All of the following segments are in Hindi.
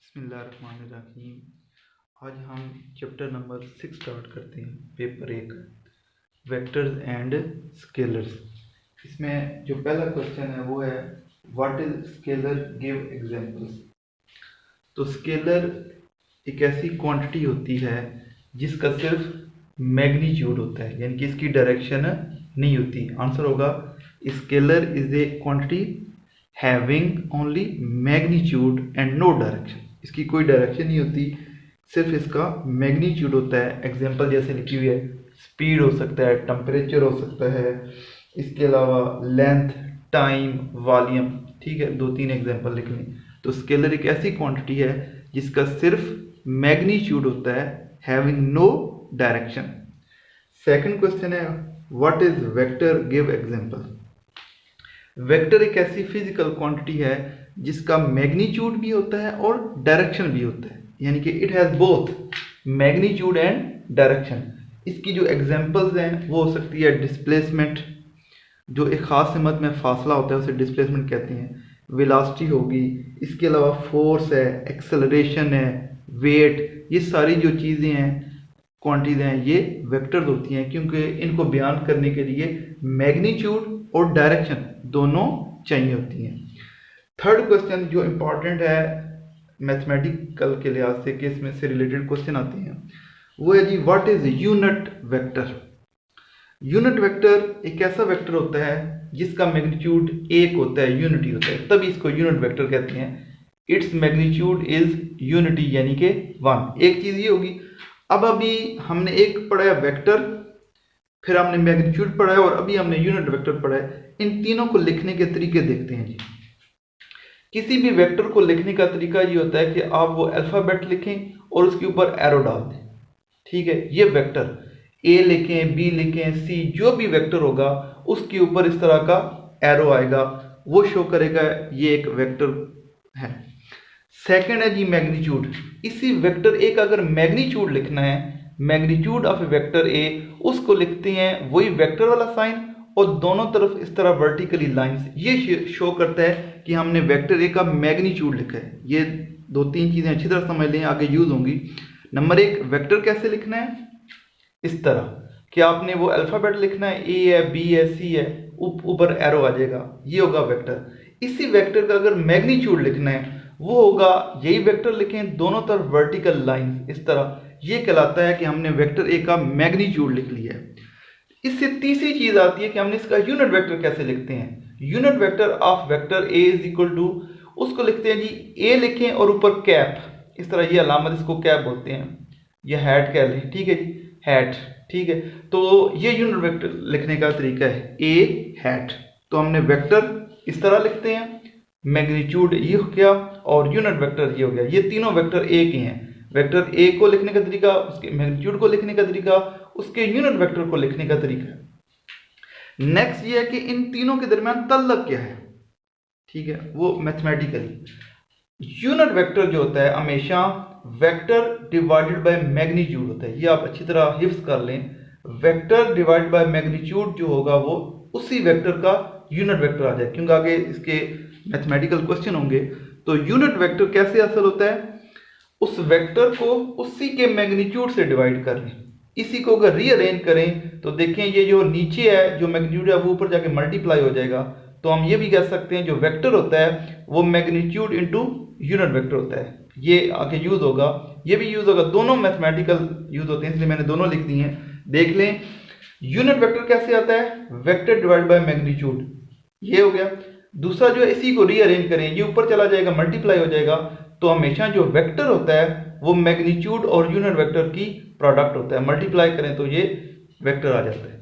बिस्मिल्लाहिर्रहमानिर्रहीम। आज हम चैप्टर नंबर 6 स्टार्ट करते हैं, पेपर 1 वेक्टर्स एंड स्केलर्स। इसमें जो पहला क्वेश्चन है वो है what is scalar, give examples. तो स्केलर एक ऐसी क्वांटिटी होती है जिसका सिर्फ मैग्नीट्यूड होता है, यानी कि इसकी डायरेक्शन नहीं होती। आंसर होगा scalar is a quantity having only magnitude and no direction. इसकी कोई डायरेक्शन नहीं होती, सिर्फ इसका मैग्नीट्यूड होता है। एग्जांपल जैसे लिखी हुई है, स्पीड हो सकता है, टेम्परेचर हो सकता है, इसके अलावा लेंथ, टाइम, वॉल्यूम। ठीक है, 2-3 एग्जांपल लिख लें। तो स्केलर एक ऐसी क्वांटिटी है जिसका सिर्फ मैग्नीट्यूड होता है, having no direction. Second question है what is vector, give example. Vector एक ऐसी फिजिकल क्वांटिटी है जिसका मैग्नीट्यूड भी होता है और डायरेक्शन भी होता है, यानी कि it has both magnitude and direction. इसकी जो एग्जांपल्स हैं वो हो सकती है डिस्प्लेसमेंट, जो एक ख़ास सिमत में फासला होता है उसे डिस्प्लेसमेंट कहते हैं। वेलोसिटी होगी, इसके अलावा फोर्स है, एक्सेलरेशन है, वेट, ये सारी जो चीज़ें हैं, क्वांटिटीज हैं, ये वेक्टर्स होती हैं क्योंकि इनको बयान करने के लिए मैग्नीट्यूड और डायरेक्शन दोनों चाहिए होती हैं। थर्ड क्वेश्चन जो इम्पॉर्टेंट है मैथमेटिकल के लिहाज से कि इसमें से रिलेटेड क्वेश्चन आते हैं, वो है जी what is unit vector. Unit vector एक ऐसा वेक्टर होता है जिसका मैग्नीट्यूड 1 होता है, यूनिटी होता है, तभी इसको यूनिट वेक्टर कहते हैं। इट्स मैग्नीट्यूड इज यूनिटी, यानी कि 1। एक चीज़ ये होगी, अब अभी हमने एक पढ़ा है वेक्टर, फिर हमने मैग्नीट्यूड पढ़ा है और अभी हमने यूनिट वेक्टर पढ़ा है। इन तीनों को लिखने के तरीके देखते हैं जी। किसी भी वेक्टर को लिखने का तरीका ये होता है कि आप वो अल्फ़ाबेट लिखें और उसके ऊपर एरो डाल दें। ठीक है, ये वेक्टर ए लिखें, बी लिखें, सी, जो भी वेक्टर होगा उसके ऊपर इस तरह का एरो आएगा, वो शो करेगा ये एक वेक्टर है। सेकंड है जी मैग्नीट्यूड। इसी वेक्टर ए का अगर मैग्नीट्यूड लिखना है, मैग्नीट्यूड ऑफ वेक्टर ए, उसको लिखते हैं वही वेक्टर वाला साइन और दोनों तरफ इस तरह वर्टिकली लाइंस, ये शो करता है कि हमने वेक्टर ए का मैग्नीट्यूड लिखा है। ये 2-3 चीज़ें अच्छी तरह समझ लें, आगे यूज होंगी। नंबर 1, वेक्टर कैसे लिखना है, इस तरह कि आपने वो अल्फ़ाबेट लिखना है, ए है, बी है, सी है, ऊपर एरो आ जाएगा, ये होगा वेक्टर। इसी वेक्टर का अगर मैग्नीट्यूड लिखना है वो होगा, यही वेक्टर लिखें, दोनों तरफ वर्टिकल लाइन इस तरह, ये कहलाता है कि हमने वेक्टर ए का मैग्नीट्यूड लिख लिया है। इससे तीसरी चीज आती है कि हमने इसका यूनिट वेक्टर कैसे लिखते हैं। Unit vector of vector A is equal to, उसको लिखते हैं जी, ए लिखें और ऊपर कैप, इस तरह ये अलामत, इसको कैप बोलते हैं, ये हैट कह लें। ठीक है जी, हैट। ठीक है, तो ये यूनिट वेक्टर लिखने का तरीका है, ए हैट। तो हमने वेक्टर इस तरह लिखते हैं, मैग्नीट्यूड ये हो गया और यूनिट वेक्टर ये हो गया। ये तीनों वेक्टर ए के हैं। वेक्टर ए को लिखने का तरीका, उसके मैग्नीट्यूड को लिखने का तरीका, उसके यूनिट वेक्टर को लिखने का तरीका। नेक्स्ट ये है कि इन तीनों के दरमियान तल्लक क्या है। ठीक है, वो मैथमेटिकली यूनिट वेक्टर जो होता है हमेशा वेक्टर डिवाइडेड बाय मैग्नीट्यूड होता है। ये आप अच्छी तरह हिफ्ज कर लें, वेक्टर डिवाइडेड बाय मैग्नीट्यूड जो होगा वो उसी वेक्टर का यूनिट वेक्टर आ जाए, क्योंकि आगे इसके मैथमेटिकल क्वेश्चन होंगे। तो यूनिट वेक्टर कैसे हासिल होता है, उस वेक्टर को उसी के मैग्नीट्यूड से डिवाइड कर लें। इसी को अगर रीअरेंज करें तो देखें ये जो नीचे है जो मैग्नीट्यूड है वो ऊपर जाके मल्टीप्लाई हो जाएगा। तो हम ये भी कह सकते हैं जो वेक्टर होता है वो मैग्नीट्यूड इनटू यूनिट वेक्टर होता है। ये आगे यूज होगा, ये भी यूज होगा, दोनों मैथमेटिकल यूज होते हैं, इसलिए मैंने दोनों लिख दिए हैं। देख लें यूनिट वेक्टर कैसे आता है, वेक्टर डिवाइड बाय मैग्नीट्यूड, ये हो गया। दूसरा जो है इसी को रीअरेंज करें, ये ऊपर चला जाएगा, मल्टीप्लाई हो जाएगा। तो हमेशा जो वेक्टर होता है वो मैग्नीट्यूड और यूनिट वेक्टर की प्रोडक्ट होता है, मल्टीप्लाई करें तो ये वेक्टर आ जाता है।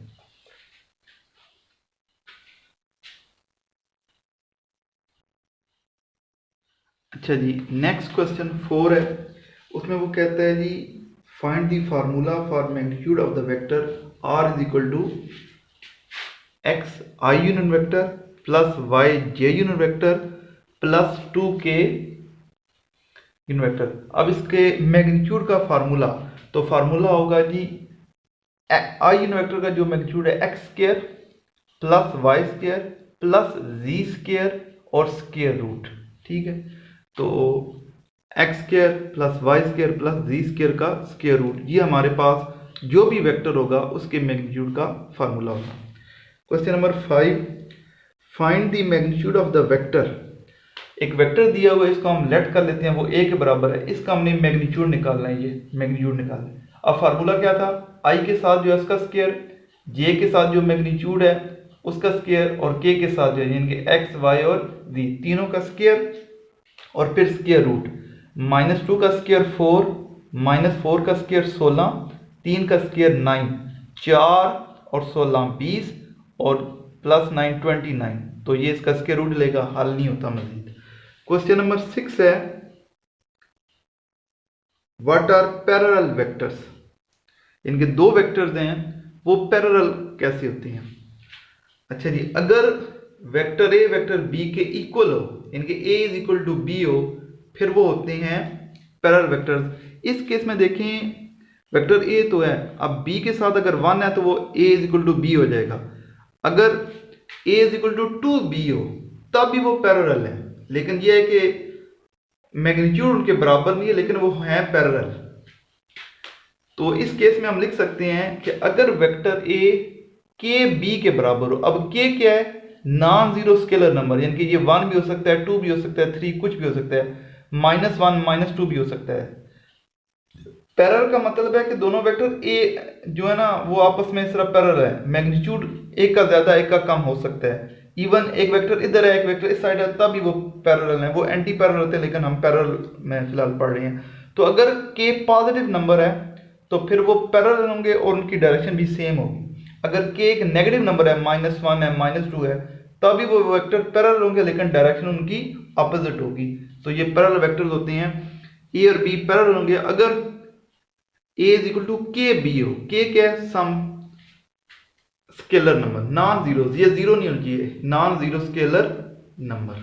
अच्छा जी, नेक्स्ट क्वेश्चन 4 है, उसमें वो कहता है जी find the formula for magnitude of the vector r is equal to x i unit vector plus y j unit vector plus 2k unit vector. अब इसके मैग्नीट्यूड का फार्मूला, तो फार्मूला होगा जी i यूनिट वेक्टर का जो मैग्नीट्यूड है x square plus y square plus z square और स्क्वायर रूट। ठीक है, तो x square plus y square plus z square का स्क्वायर रूट, ये हमारे पास जो भी वेक्टर होगा उसके मैग्नीट्यूड का फार्मूला होगा। Question number 5, find the magnitude of the vector. एक वेक्टर दिया हुआ है, इसको हम लेट कर लेते हैं, वो ए के बराबर है, इसका हमने मैग्नीट्यूड निकालना है, ये मैग्नीट्यूड निकालना है। अब फार्मूला क्या था, आई के साथ जो है उसका स्क्वायर, जे के साथ जो मैग्नीट्यूड है उसका स्क्वायर, और के के साथ जो है यानी कि एक्स वाई और जी तीनों का स्क्वायर, और फिर स्क्वायर रूट। -2 का स्क्वायर 4, -4 का स्क्वायर 16, 3 का स्क्वायर 9, 4 और 16 20, और +9 29। तो ये इसका स्क्वायर रूट लेगा, हल नहीं होता मजीद। क्वेश्चन नंबर 6 है, व्हाट आर पैरेलल वेक्टर्स। इनके दो वेक्टर्स हैं, वो पैरेलल कैसे होते हैं। अच्छा जी, अगर वेक्टर ए वेक्टर बी के इक्वल हो, इनके ए इज इक्वल टू बी हो, फिर वो होते हैं पैरेलल वेक्टर्स। इस केस में देखें, वेक्टर ए तो है, अब बी के साथ अगर 1 है तो वो ए इज इक्वल टू बी हो जाएगा। अगर A is equal to 2b हो तब भी वो पैरेलल है, लेकिन ये है कि मैग्नीट्यूड उनके बराबर नहीं है, लेकिन वो हैं पैरेलल। तो इस केस में हम लिख सकते हैं कि अगर वेक्टर ए के बी के बराबर हो, अब के क्या है, नॉन जीरो स्केलर नंबर, यानी कि ये 1 भी हो सकता है, 2 भी हो सकता है, 3 कुछ भी हो सकता है, -1 -2 भी हो सकता है। पैरेलल का मतलब है कि दोनों वेक्टर ए जो है ना वो आपस में सिर्फ पैरेलल है, मैग्नीट्यूड एक का ज्यादा एक का कम हो सकता है। इवन एक वेक्टर इधर है, एक वेक्टर इस साइड है, तब भी वो पैरेलल है। वो एंटी पैरेलल होते हैं, लेकिन हम पैरेलल में फिलहाल पढ़ रहे हैं। तो अगर के पॉजिटिव नंबर है तो फिर वो पैरेलल होंगे और उनकी डायरेक्शन भी सेम होगी। अगर के एक नेगेटिव नंबर है, -1 है, -2 है, तभी वो वेक्टर पैरेलल होंगे, लेकिन डायरेक्शन उनकी अपोजिट होगी। तो ये पैरेलल वेक्टर्स होते हैं, ए और बी पैरेलल होंगे अगर A is equal to k B हो। के क्या है, some scalar number, non zero, ये जीरो नहीं होना चाहिए, नॉन जीरो स्केलर नंबर।